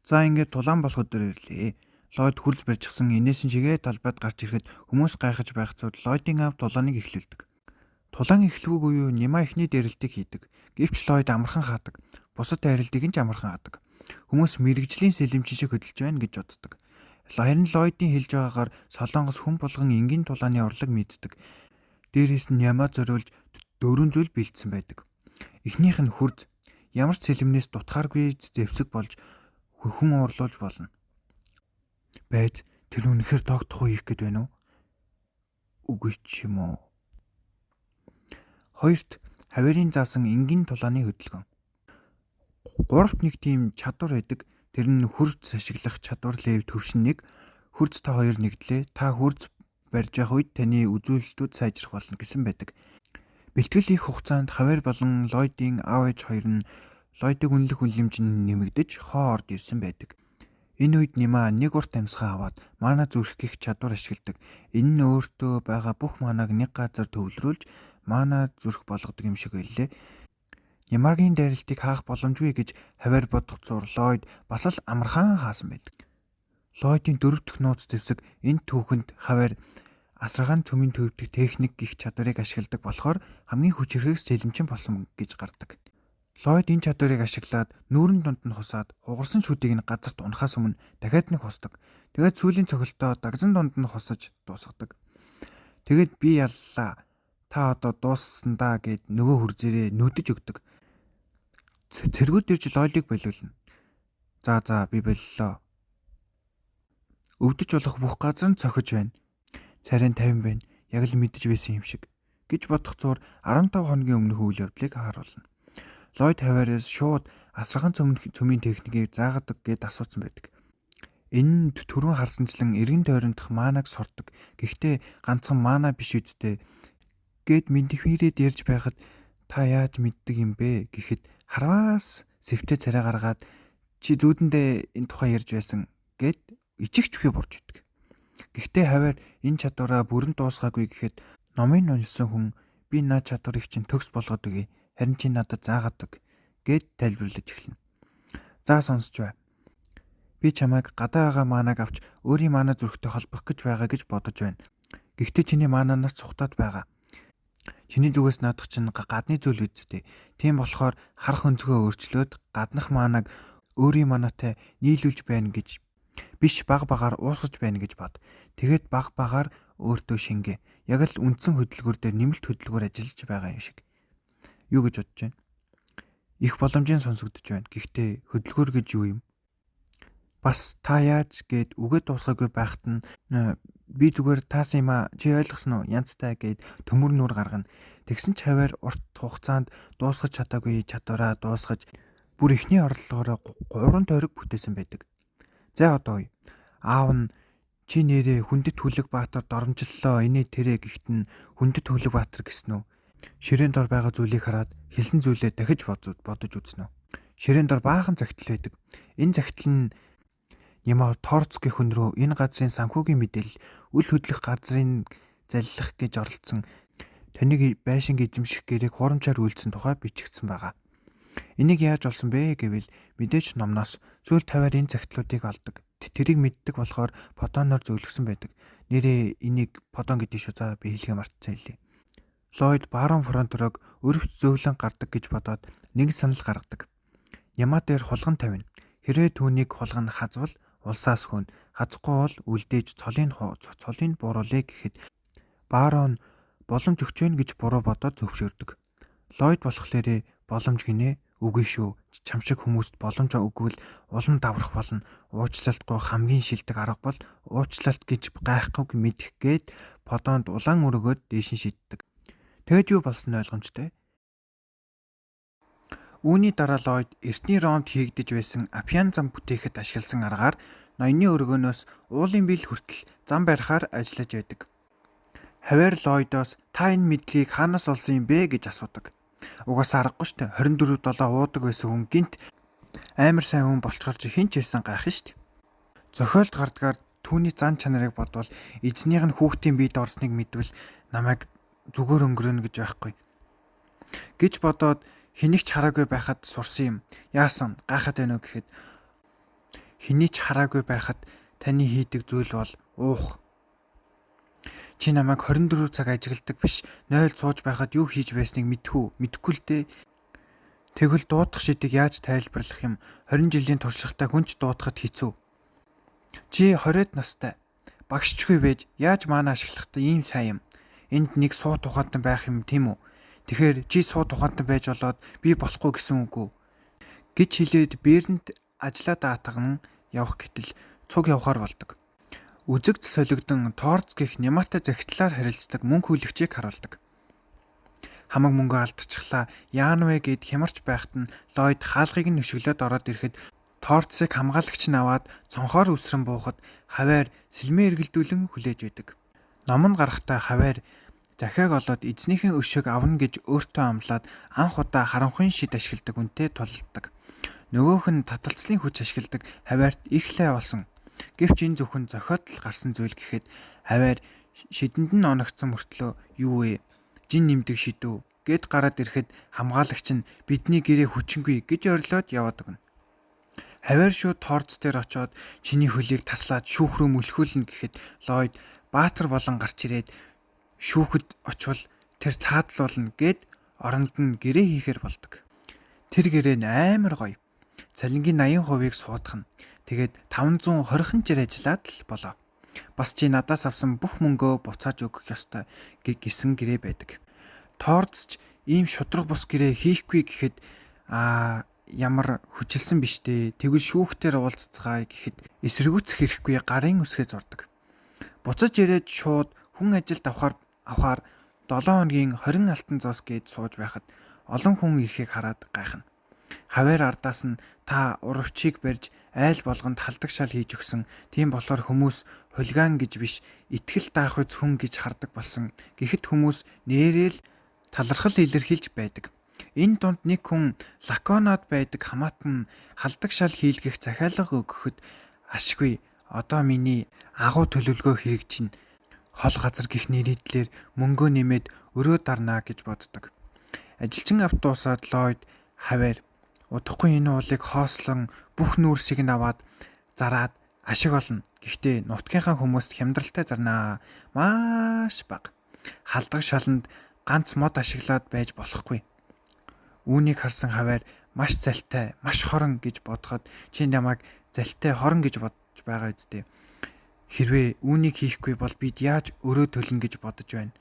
За ингээд тулаан болох өдөр ирлээ. Ллойд хурц барьчихсан инээс нь шигээ талбайд гарч ирэхэд хүмүүс гайхаж байх цууд Ллойдын аав тулааныг эхлүүлдэг. Тулаан эхлэвгүй буюу Нима эхний дээрэлтийг хийдэг. Гэвч Ллойд амархан хаадаг. Бусад дээрэлтийг нь ч амархан хаадаг. Хүмүүс мэрэгжлийн сэлэмчин шиг хөдөлж байна гэж боддог. Харин Ллойдын хэлж байгаагаар Солонгос хүн болгон энгийн тулааны урлаг мэддэг. Дээрээс нь Нима зориулж 4 зүйл бэлдсэн байдаг. Эхнийх нь хурц. Ямар ч сэлэмнээс дутхааргүй зэвсэг болж хүн уурлуулж болно. Байж тэр үнэхээр тогтох уу хийх гээд байна уу? Үгүй ч юм уу. Хоёрт хавирын заасан энгийн тулааны хөдөлгөөн. Гуравт нэг тийм чадвар байдаг. Тэр нь хурц ашиглах чадвар лев төвшин 1. Хурц та хоёр нэгдлээ. Та хурц барьж явах үед таны үзүүлэлтүүд сайжрах болно гэсэн байдаг. Бэлтгэл их хугацаанд хавар болон Ллойдын аав ээж хоёр нь Ллойдыг үнэлэх үнэлэмж нь нэмэгдэж хоо орж ирсэн байдаг. Энэ үед Нима нэг урт амьсгаа аваад мана зүрх гих чадвар ашигладаг. Энэ нь өөртөө байгаа бүх манаг нэг газар төвлөрүүлж мана зүрх болгодог юм шиг байлээ. Нимагийн дайралтыг хаах боломжгүй гэж хавар бодох зур Ллойд бас л амархан хаасан байдаг. Ллойдын 4 дахь нууц зэвсэг энэ түүхэнд хавар асаргаан цөмийн төвдөх техник гих чадварыг ашигладаг болохоор хамгийн хүчирхэгс сэлэмчин болсон гэж гардаг. Ллойд энэ чадварыг ашиглаад нүүрэн дунд нь хусаад хугарсан шүдийг нь газарт унахаас өмнө дахиад нэг хусдаг. Тэгээд сүүлийн цохилтоо дагзан дунд нь хусаж дуусгадаг. Тэгээд би яллаа. Та одоо дууссан даа гэд нөгөө хүрзээрээ нүдэж өгдөг. Цэргүүд ирж Ллойдыг болиулна. За би боллоо. Өвдөж болох бүх газар нь цохиж байна. Царайн 50 байна. Яг л мэдэж байсан юм шиг гэж бодох зур 15 хоногийн өмнөх үйл явдлыг харуулна. Ллойд хаваараас шууд асаргаан цөмийн техникийг заагадаг гэд асуусан байдаг. Энэ нь түрүүн харсанчлан эргэн тойрондох манаг сордог. Гэхдээ ганцхан мана биш үсттэй гэд мэдхвэрээд ярьж байхад та яаж мэддэг юм бэ гэхэд харваас сэвтэ царай гаргаад чи зүүдэндээ энэ тухай ярьж байсан гэд ичихчвхий бурж идэг. Гэхдээ хаваар энэ чадвараа бүрэн дуусгаагүй гэхэд номын уншсан хүн би наад чадварыг чинь төгс болгоод өгье. Харин чи надад заагадаг гэд тайлбарлаж эхэлнэ. За сонсч бай. Би чамайг гадаа байгаа манаг авч өөрийн мана зүрхтэй холбох гэж байгаа гэж бодож байна. Гэхдээ чиний мананаас цухтаад байгаа. Чиний зүгээс наадах чинь гадны зүйл үсттэй. Тийм болохоор харах өнцгөө өөрчлөөд гаднах манаг өөрийн манатай нийлүүлж байна гэж биш багаар уусгаж байна гэж бод. Тэгээд багаар өөртөө шингээ. Яг л үндсэн хөдөлгөөр дээр нэмэлт хөдөлгөөр ажиллаж байгаа юм шиг. Юу гэж бодож байна? Их боломжийн сонсогдож байна. Гэхдээ хөдөлгөөр гэж юу юм? Бас та яаж гэд үгээд дуусгаагүй байхад нь би зүгээр таасан юм а чи ойлгосон уу? Янзтай гэд төмөр нүур гаргана. Тэгсэн ч хаваар урт хугацаанд дуусгаж чадаагүй чадвараа дуусгаж бүр ихний орлогоороо 3 тойрог бүтээсэн байдаг. За одоо аав нь чи нэрээ хүндэт хүлэг баатар доромжллоо инээ тэрэ гихт нь хүндэт хүлэг баатар гэсэн үү? Ширээнд дор байгаа зүйлийг хараад хэлсэн зүйлээ дахиж бодож үзнэ. Ширээнд дор баахан загтал байдаг. Энэ загтал нь Нима Торцкийн хүн рүү энэ газрын санхүүгийн мэдээлэл үл хөдлөх газрын заллах гэж оролцсон таныг байшинг эзэмших гэрийг хурамчаар үйлдсэн тухай бичигдсэн байгаа. Энийг яаж олсон бэ гэвэл мэдээж номноос сүүл тавиар энэ загтлуудыг олдог. Тэрийг мэддэг болохоор фотоноор зөвлөсөн байдаг. Нэрээ энийг фотон гэдэг шүү. За би хэлхээ мартсан хэлээ. Ллойд барон фронторог өрөвч зөглөн гардаг гэж бодоод нэг санал гаргадаг. Нима дээр хулган тавина. Хэрвээ түүнийг хулган хазвал улсаас хөн, хазахгүй бол үлдээж цолыг бууруулъя гэхэд барон боломж өгч байна гэж буруу бодоод зөвшөөрдөг. Ллойд болохоор боломж гинэ үгүй шүү. Чам шиг хүмүүст боломж өгвөл улам даврах болно. Уучлалтгүй хамгийн шилдэг арга бол уучлалт гэж гайхгүй мэдэх гээд фотонд улаан өргөөд дээш нь шиддэг. Тэгэж юу болсон нь ойлгомжтой. Үүний дараа Ллойд эртний Ромд хийгдэж байсан Апиан зам бүтээхэд ашигласан аргаар ноёны өргөнөөс уулын бил хүртэл зам барихаар ажиллаж байдаг. Хаваар Ллойдоос та энэ мэдлэгийг хаанаас олсон юм бэ гэж асуудаг. Угаасаа аргагүй штэ 24/7 уудаг байсан хүн гинт амар сайн хүн болчгоор чи хинч байсан гайх штэ. Зохиолд гардгаар түүний зан чанарыг бодвол эзнийх нь хүүхдийн биед орсныг мэдвэл намайг зүгээр өнгөрөнө гэж байхгүй гэж бодоод хэнийг ч хараагүй байхад сурсан юм. Яасан гайхаад байна уу гэхэд хэний ч хараагүй байхад таны хийдэг зүйл бол уух. Чи намайг 24 цаг ажигладаг биш 0 сууж байхад юу хийж байсныг мэдэхгүй л дээ. Тэгвэл дуудах шидэг яаж тайлбарлах юм? 20 жилийн туршлагатай хүнч дуудахад хэцүү. Чи 20-д настай. Багшчгүй байж яаж маана ашиглахдаа ийм сайн юм. Энд нэг суу тухайтан байх юм тийм үү? Тэгэхээр чи суу тухайтан байж болоод би болохгүй гэсэн үг үү? Гэж хэлээд Бернт ажлаа даатган явах гэтэл цуг явахаар болдог. Үзэгт солигдсон Торц гэх Нямаатай захидлаар харилцдаг мөнгө хүлэгчийг харуулдаг. Хамаг мөнгө алдчихлаа. Яан вэ гэд хямарч байхад нь Ллойд хаалгыг нь өшөглөөд ороод ирэхэд Торцыг хамгаалагч нь аваад цонхоор үсрэн буухад хаваар сэлмээ эргэлдүүлэн хүлээж байдаг. Ном нь гарахтаа хаваар захиаг олоод эзнийхэн өшөөг авна гэж өөртөө амлаад анх удаа харанхуйн шид ашигладаг үнтэй тулалддаг. Нөгөөх нь таталцлын хүч ашигладаг хаваарт их лай болсон. Гэвч энэ зөвхөн зохиотол гарсан зүйл гэхэд хаваар шидэнд нь оногдсон мөртлөө юу вэ? Жин нэмдэг шидүү гэд гараад ирэхэд хамгаалагч нь бидний гэрээ хүчингүй гэж орилоод яваад өгнө. Хаваар шууд Торц дээр очоод чиний хөлийг таслаад шүүх рүү мөлхүүлнэ гэхэд Ллойд баатар болон гарч ирээд шүүхэд очвол тэр цаадлуулна гэд оронд нь гэрээ хийхээр болдог. Тэр гэрээ нь амар гоё. Цалингийн 80%-ийг суудах нь. Тэгээд 520 жир ажиллаад л болоо. Бас чи надаас авсан бүх мөнгөө буцааж өгөх ёстой гэсэн гэрээ байдаг. Торц ч ийм шудраг бус гэрээ хийхгүй гэхэд ямар хүчилсэн биш дээ. Тэгвэл шүүхтэр уулзцгаая гэхэд эсэргүүцэх хэрэггүй гарын үсгээ зурдаг. Буцаж ирээд шууд хүн ажилд авахаар 7 хоногийн 20 алтан зоос гээд сууж байхад олон хүн ирэхийг хараад гайхна. Хаваар ардаас нь та урвчийг барьж айл болгонд халдаг шал хийж өгсөн. Тийм болохоор хүмүүс хулиган гэж биш итгэл даах үз хүн гэж хардаг болсон. Гэхэд хүмүүс нээрэл талархал илэрхийлж байдаг. Энэ дунд нэг хүн лаконод байдаг хамаатан халдаг шал хийлгэх захиалга өгөхөд ашгүй. Одоо миний агуу төлөвлөгөө хэрэгжинэ. Хол газар гих нэрийдлэр мөнгөө нэмээд өрөө дарнаа гэж боддог. Ажилчин авт дуусаад Ллойд хаваар удахгүй энэ уулыг хоослон бүх нүүрсийг нь аваад зараад ашиг олно. Гэхдээ нутгийнхаа хүмүүст хямдралтай зарнаа. Маш бага. Халдаг шаланд ганц мод ашиглаад байж болохгүй. Үүнийг харсан хаваар маш залтай, маш хорон гэж бодоход чи намайг залтай хорон гэж бодож байгаа үстэй. Хэрвээ үүнийг хийхгүй бол бид яаж өрөө төлнө гэж бодож байна.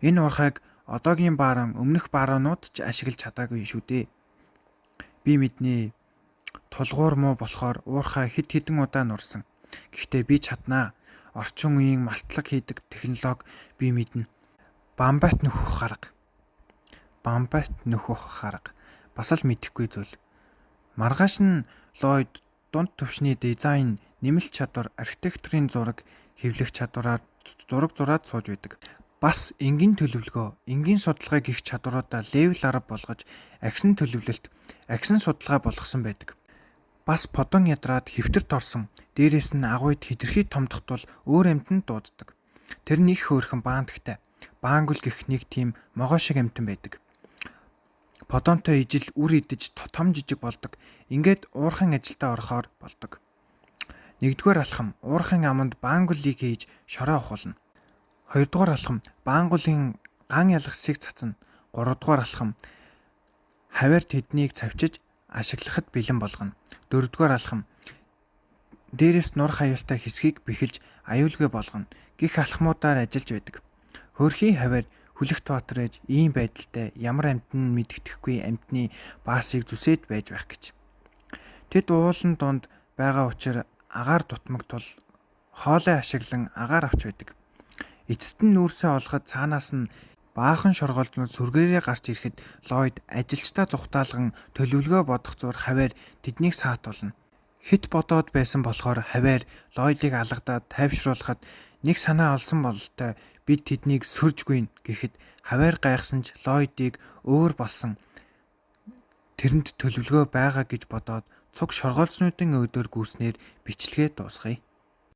Энэ уурхайг одоогийн баарон өмнөх бааронууд ч ашиглаж чадаагүй шүү дээ. Би мэднэ. Тулгуур муу болохоор уурхай хэдэн удаа нурсан. Гэхдээ би чаднаа. Орчин үеийн малтлаг хийдэг технологи би мэднэ. Бамбайт нөхөх арга. Бас л мэдэхгүй зүйл. Маргааш нь Ллойд дунд түвшний дизайн, нэмэлт чадвар, архитектурын зураг, хэвлэх чадвараар зураг зураад сууж байдаг. Бас энгийн төлөвлөгөө, энгийн судалгаа гих чадваруудаа левел 10 болгож агсан төлөвлөлт, агсан судалгаа болгосон байдаг. Бас подон ядраад хэвтэрт орсон. Дээрээс нь агуйд хэтэрхий томдохтол өөр амтнд дууддаг. Тэр нь их хөөрхөн баандагтай. Баангул гэх нэг тийм могоо шиг амтан байдаг. Подонтой ижил үр идэж том жижиг болдог. Ингээд уурхайн ажилдаа орохоор болдог. Нэгдүгээр алхам уурхайн аманд баангулыг хийж шороо ухуулна. Хоёрдугаар алхам баангулын ган ялгсыг цацна. Гуравдугаар алхам хаваар тэднийг цавчиж ашиглахад бэлэн болгоно. Дөрөвдүгээр алхам дээрээс нур хавьялтай хэсгийг бэхэлж аюулгүй болгоно. Гих алхмуудаар ажиллаж байдаг. Хөөрхий хаваар хүлэгт баатар ээж ийм байдалтай ямар амтны мэддэхгүй амтны баасыг зүсээд байж байх гэж. Тэд уулан дунд байгаа учраас агаар дутмаг тул хоолой ашиглан агаар авч байдаг. Эцэст нь нүүрсээ олоход цаанаас нь баахан шоргоолдмол сүргээрээ гарч ирэхэд Ллойд ажилчдаа зүхтаалган төлөвлөгөө бодох зур хаваар тэднийг саатуулна. Хит бодоод байсан болохоор хаваар Ллойдыг алгадаад тайвшруулахад нэг санаа олсон бололтой бид тэднийг сөржгүй гэхэд хаваар гайхсан ч Ллойдыг өөр болсон тэрэнд төлөвлөгөө байгаа гэж бодоод цуг шоргоолцнуудын өдөр гүйснээр бичлэгээ дуусгая.